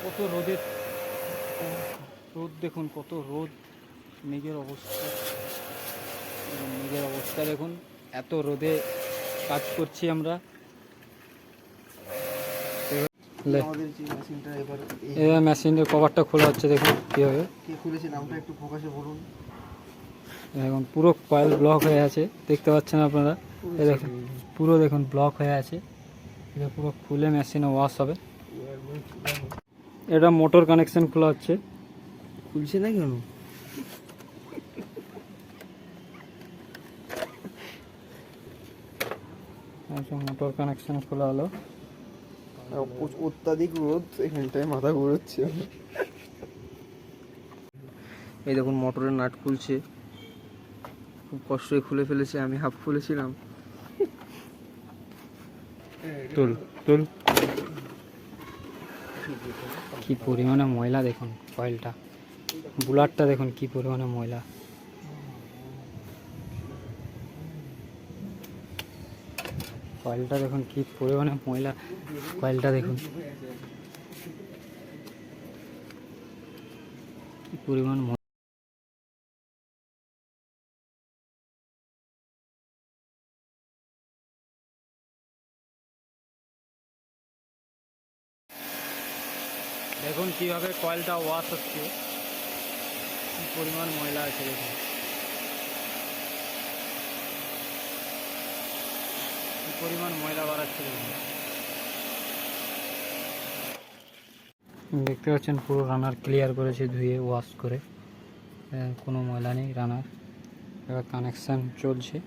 কত রোদের রোদ দেখুন, কত রোদ, মেঘের অবস্থা, মেঘের অবস্থা দেখুন। এত রোদে কাজ করছি আমরা। আমাদের যে মেশিনটা এবার এবার মেশিনের কভারটা খোলা হচ্ছে, দেখুন কীভাবে। কে খুলেছে নামটা একটু ফোকাসে বলুন। এখন পুরো কয়েল ব্লক হয়ে আছে, দেখতে পাচ্ছেন আপনারা। এই দেখুন পুরো দেখুন ব্লক হয়ে আছে। এটা পুরো খুলে মেশিনে ওয়াশ হবে। এটা মোটর কানেকশন খোলা হচ্ছে। খুলছে না কেন? মোটর কানেকশন খোলা হলো। অত্যাধিক রোদ, এখানটায় মাথা ঘুরোচ্ছে। এই দেখুন মোটরের নাট খুলছে, খুব কষ্টই খুলে ফেলেছে। আমি হাফ খুলেছিলাম। তুল তুল। কি পরিমাণে ময়লা দেখুন, কয়েলটা, বুলারটা দেখুন কি পরিমাণে ময়লা। কয়েলটা দেখুন কি পরিমাণে ময়লা, কয়েলটা দেখুন কি পরিমাণ দেখুন কিভাবে কয়েলটা ওয়াশ হচ্ছে, কি পরিমাণ ময়লা আছে দেখুন, কি পরিমাণ ময়লা বাড়াচ্ছে দেখুন। দেখতে পাচ্ছেন পুরো রানার ক্লিয়ার করেছে, ধুয়ে ওয়াশ করে, কোনো ময়লা নেই রানার। এবার কানেকশান চলছে।